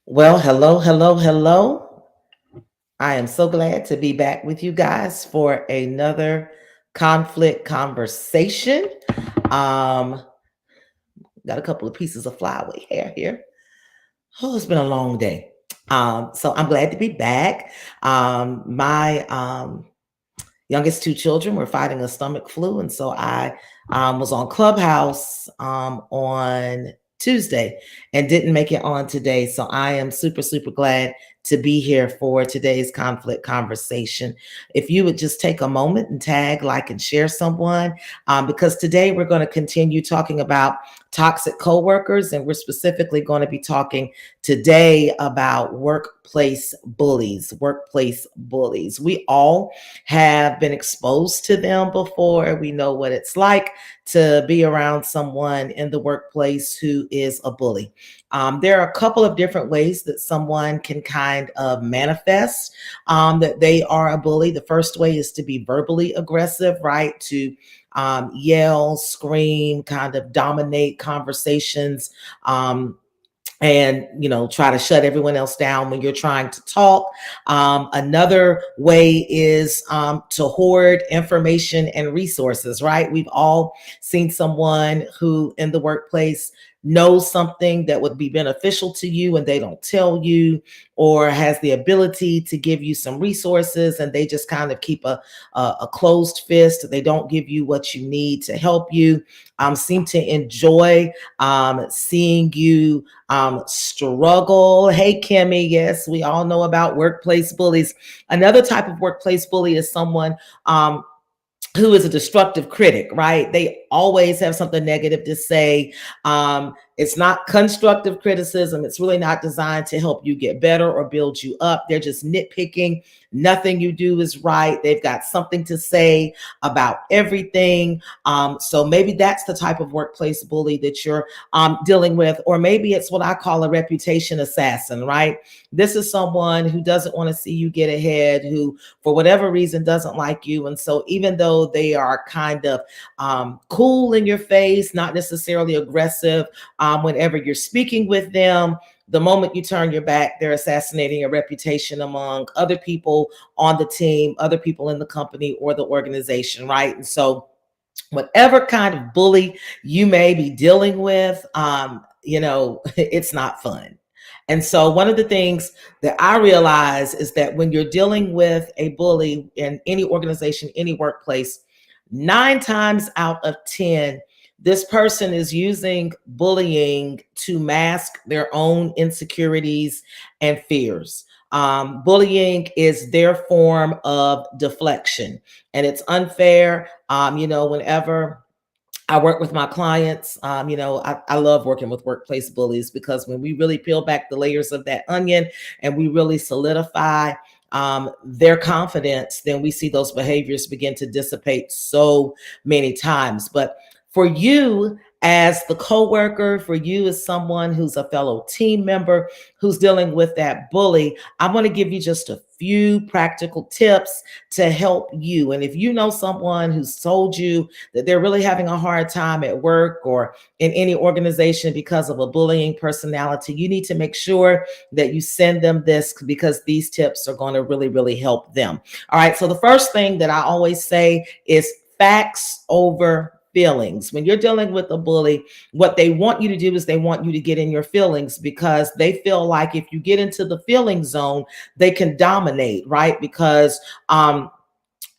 Well, hello, hello, hello. I am so glad to be back with you guys for another conflict conversation. Um, got a couple of pieces of flyaway hair here. Oh, it's been a long day. So I'm glad to be back. My youngest two children were fighting a stomach flu, and so I was on Clubhouse on Tuesday and didn't make it on today. So I am super, super glad to be here for today's conflict conversation. If you would just take a moment and tag, like, and share someone, because today we're going to continue talking about toxic coworkers, and we're specifically going to be talking today about workplace bullies. Workplace bullies. We all have been exposed to them before. We know what it's like to be around someone in the workplace who is a bully. There are a couple of different ways that someone can kind of manifest that they are a bully. The first way is to be verbally aggressive, right? To yell, scream, kind of dominate conversations. And try to shut everyone else down when you're trying to talk. Another way is to hoard information and resources, right? We've all seen someone who in the workplace knows something that would be beneficial to you and they don't tell you, or has the ability to give you some resources and they just kind of keep a closed fist. They don't give you what you need to help you. Seem to enjoy seeing you struggle. Hey, Kimmy. Yes, we all know about workplace bullies. Another type of workplace bully is someone who is a destructive critic, right? They always have something negative to say. It's not constructive criticism. It's really not designed to help you get better or build you up. They're just nitpicking. Nothing you do is right. They've got something to say about everything. So maybe that's the type of workplace bully that you're dealing with, or maybe it's what I call a reputation assassin, right? This is someone who doesn't want to see you get ahead, who for whatever reason doesn't like you. And so even though they are kind of cool in your face, not necessarily aggressive whenever you're speaking with them, the moment you turn your back, they're assassinating your reputation among other people on the team, other people in the company or the organization, right? And so whatever kind of bully you may be dealing with, it's not fun. And so one of the things that I realize is that when you're dealing with a bully in any organization, any workplace, 9 times out of 10, this person is using bullying to mask their own insecurities and fears. Bullying is their form of deflection, and it's unfair. Whenever I work with my clients, I love working with workplace bullies, because when we really peel back the layers of that onion and we really solidify their confidence, then we see those behaviors begin to dissipate so many times. But for you as the coworker, for you as someone who's a fellow team member who's dealing with that bully, I want to give you just a few practical tips to help you. And if you know someone who's told you that they're really having a hard time at work or in any organization because of a bullying personality, you need to make sure that you send them this, because these tips are going to really, really help them. All right. So the first thing that I always say is facts over feelings. When you're dealing with a bully, what they want you to do is they want you to get in your feelings, because they feel like if you get into the feeling zone, they can dominate, right? Because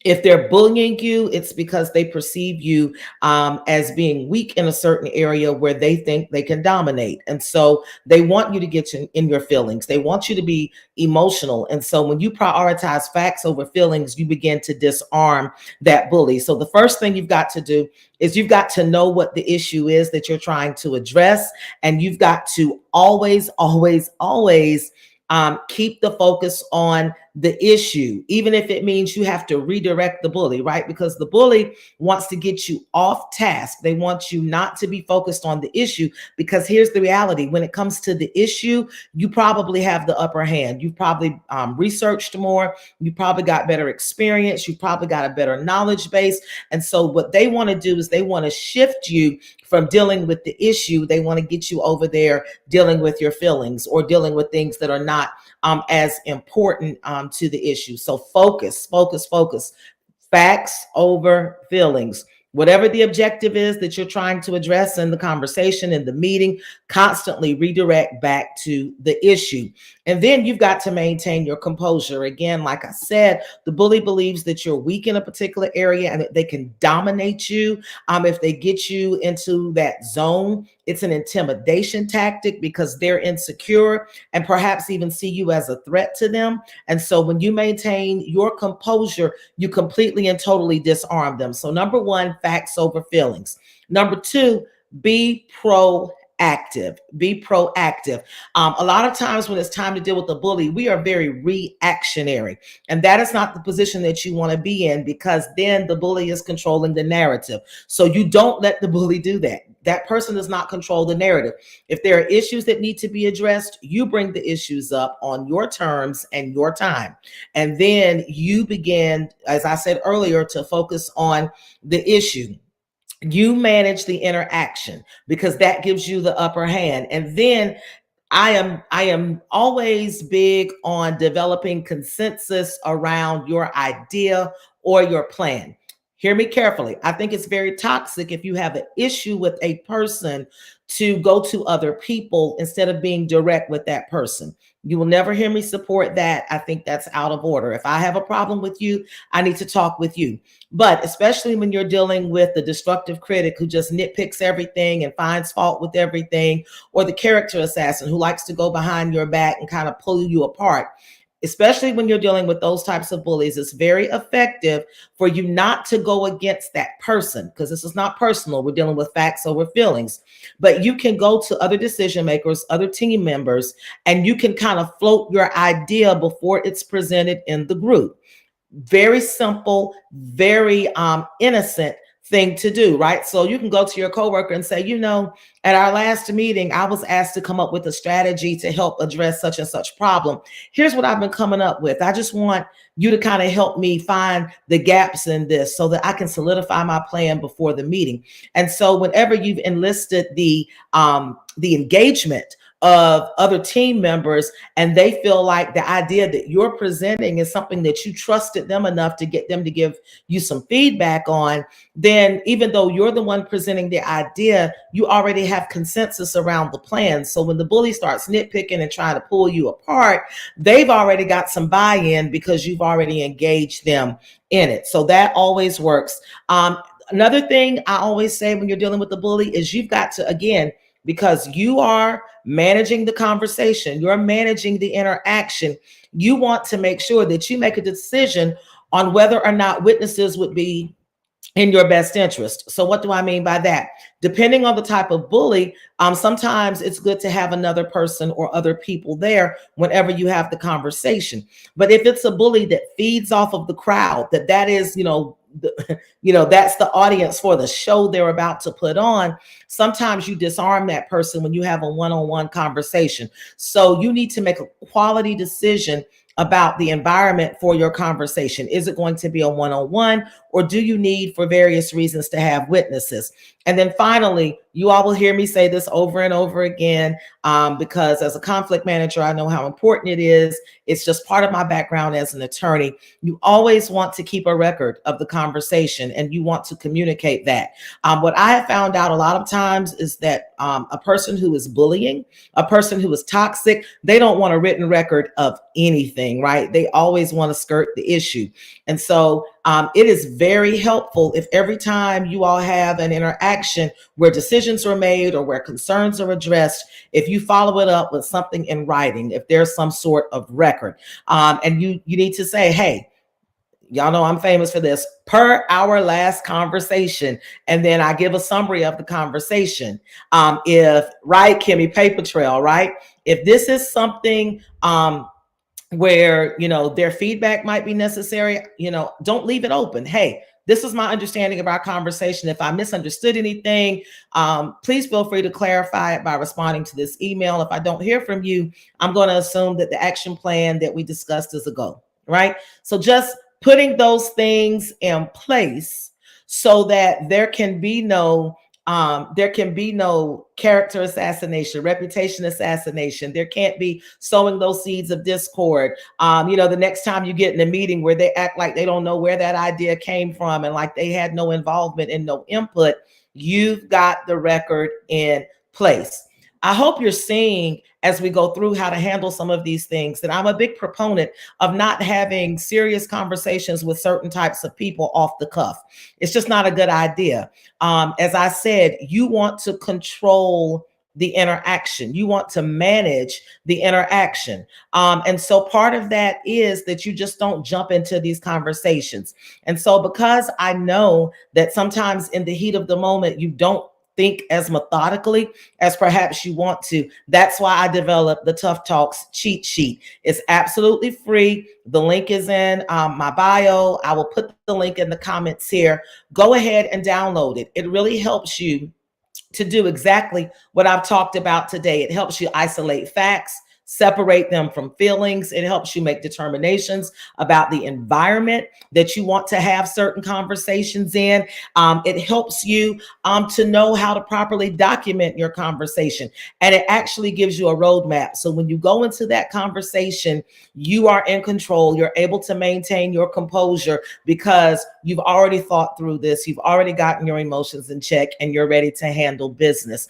if they're bullying you, it's because they perceive you as being weak in a certain area where they think they can dominate. And so they want you to get in your feelings. They want you to be emotional. And so when you prioritize facts over feelings, you begin to disarm that bully. So the first thing you've got to do is you've got to know what the issue is that you're trying to address. And you've got to always, always, always keep the focus on the issue, even if it means you have to redirect the bully, right? Because the bully wants to get you off task. They want you not to be focused on the issue, because here's the reality. When it comes to the issue, you probably have the upper hand. You've probably researched more. You probably got better experience. You probably got a better knowledge base. And so what they want to do is they want to shift you from dealing with the issue. They want to get you over there dealing with your feelings or dealing with things that are not as important to the issue. So focus, focus, focus. Facts over feelings. Whatever the objective is that you're trying to address in the conversation, in the meeting, constantly redirect back to the issue. And then you've got to maintain your composure. Again, like I said, the bully believes that you're weak in a particular area and that they can dominate you. If they get you into that zone, it's an intimidation tactic because they're insecure and perhaps even see you as a threat to them. And so when you maintain your composure, you completely and totally disarm them. So number one, facts over feelings. Number two, be proactive. Be proactive. A lot of times when it's time to deal with the bully, we are very reactionary. And that is not the position that you want to be in, because then the bully is controlling the narrative. So you don't let the bully do that. That person does not control the narrative. If there are issues that need to be addressed, you bring the issues up on your terms and your time. And then you begin, as I said earlier, to focus on the issue. You manage the interaction because that gives you the upper hand. And then I am always big on developing consensus around your idea or your plan. Hear me carefully. I think it's very toxic if you have an issue with a person to go to other people instead of being direct with that person. You will never hear me support that. I think that's out of order. If I have a problem with you, I need to talk with you. But especially when you're dealing with the destructive critic who just nitpicks everything and finds fault with everything, or the character assassin who likes to go behind your back and kind of pull you apart. Especially when you're dealing with those types of bullies, it's very effective for you not to go against that person, because this is not personal. We're dealing with facts over feelings. But you can go to other decision makers, other team members, and you can kind of float your idea before it's presented in the group. Very simple, very innocent thing to do, right? So you can go to your coworker and say, at our last meeting, I was asked to come up with a strategy to help address such and such problem. Here's what I've been coming up with. I just want you to kind of help me find the gaps in this so that I can solidify my plan before the meeting. And so whenever you've enlisted the engagement of other team members, and they feel like the idea that you're presenting is something that you trusted them enough to get them to give you some feedback on, then even though you're the one presenting the idea, you already have consensus around the plan. So when the bully starts nitpicking and trying to pull you apart, they've already got some buy-in because you've already engaged them in it. So that always works. Another thing I always say when you're dealing with the bully is you've got to, again, because you are managing the conversation, you're managing the interaction, you want to make sure that you make a decision on whether or not witnesses would be in your best interest. So what do I mean by that? Depending on the type of bully, sometimes it's good to have another person or other people there whenever you have the conversation. But if it's a bully that feeds off of the crowd, that is, that's the audience for the show they're about to put on, sometimes you disarm that person when you have a one-on-one conversation. So you need to make a quality decision about the environment for your conversation. Is it going to be a one-on-one, or do you need, for various reasons, to have witnesses? And then finally, you all will hear me say this over and over again, because as a conflict manager, I know how important it is. It's just part of my background as an attorney. You always want to keep a record of the conversation, and you want to communicate that. What I have found out a lot of times is that a person who is bullying, a person who is toxic, they don't want a written record of anything, right? They always want to skirt the issue. And so it is very helpful if every time you all have an interaction where decisions are made or where concerns are addressed, if you follow it up with something in writing, if there's some sort of record, and you need to say, hey, y'all know I'm famous for this, per our last conversation. And then I give a summary of the conversation. Right, Kimmy, paper trail, right? If this is something where, their feedback might be necessary, don't leave it open. Hey, this is my understanding of our conversation. If I misunderstood anything, please feel free to clarify it by responding to this email. If I don't hear from you, I'm going to assume that the action plan that we discussed is a go, right? So just putting those things in place so that there can be no character assassination, reputation assassination. There can't be sowing those seeds of discord. The next time you get in a meeting where they act like they don't know where that idea came from and like they had no involvement and no input, you've got the record in place. I hope you're seeing as we go through how to handle some of these things that I'm a big proponent of not having serious conversations with certain types of people off the cuff. It's just not a good idea. As I said, you want to control the interaction. You want to manage the interaction. And so part of that is that you just don't jump into these conversations. And so because I know that sometimes in the heat of the moment, you don't think as methodically as perhaps you want to. That's why I developed the Tough Talks cheat sheet. It's absolutely free. The link is in my bio. I will put the link in the comments here. Go ahead and download it. It really helps you to do exactly what I've talked about today. It helps you isolate facts, separate them from feelings. It helps you make determinations about the environment that you want to have certain conversations in. It helps you to know how to properly document your conversation. And it actually gives you a roadmap. So when you go into that conversation, you are in control. You're able to maintain your composure because you've already thought through this. You've already gotten your emotions in check and you're ready to handle business.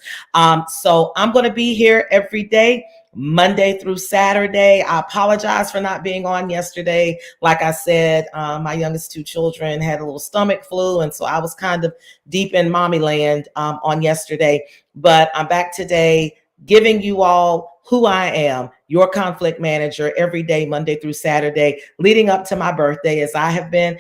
So I'm going to be here every day, Monday through Saturday. I apologize for not being on yesterday. Like I said, my youngest two children had a little stomach flu, and so I was kind of deep in mommy land on yesterday. But I'm back today, giving you all who I am, your conflict manager, every day, Monday through Saturday, leading up to my birthday, as I have been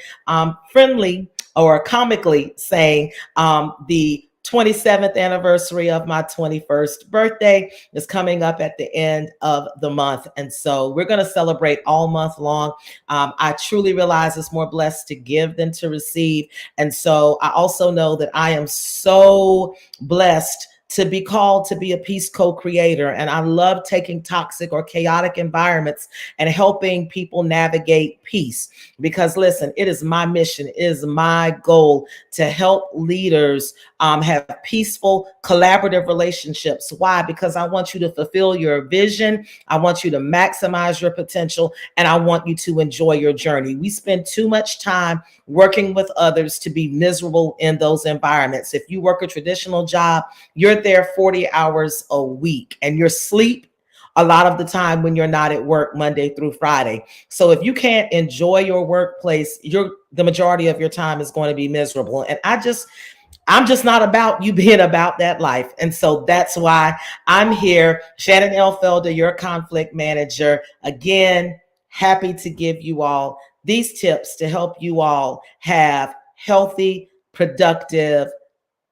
friendly or comically saying the 27th anniversary of my 21st birthday is coming up at the end of the month. And so we're going to celebrate all month long. I truly realize it's more blessed to give than to receive. And so I also know that I am so blessed to be called to be a peace co-creator. And I love taking toxic or chaotic environments and helping people navigate peace. Because listen, it is my mission, it is my goal to help leaders have peaceful, collaborative relationships. Why? Because I want you to fulfill your vision. I want you to maximize your potential, and I want you to enjoy your journey. We spend too much time working with others to be miserable in those environments. If you work a traditional job, you're there 40 hours a week, and your sleep a lot of the time when you're not at work Monday through Friday. So if you can't enjoy your workplace, the majority of your time is going to be miserable. And I'm just not about you being about that life. And so that's why I'm here. Shannon L. Felder, your conflict manager. Again, happy to give you all these tips to help you all have healthy, productive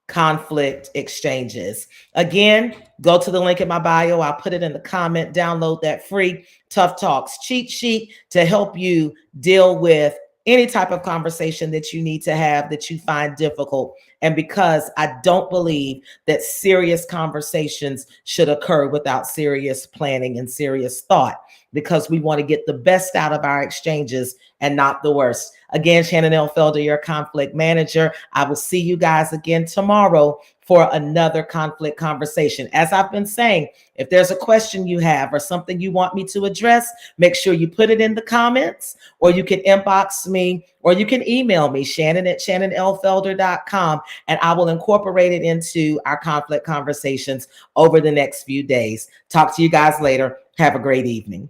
conflict exchanges. Again, go to the link in my bio. I'll put it in the comment. Download that free Tough Talks cheat sheet to help you deal with any type of conversation that you need to have that you find difficult. And because I don't believe that serious conversations should occur without serious planning and serious thought, because we want to get the best out of our exchanges and not the worst. Again, Shannon L. Felder, your conflict manager. I will see you guys again tomorrow for another conflict conversation. As I've been saying, if there's a question you have or something you want me to address, make sure you put it in the comments, or you can inbox me, or you can email me, shannon@shannonlfelder.com, and I will incorporate it into our conflict conversations over the next few days. Talk to you guys later. Have a great evening.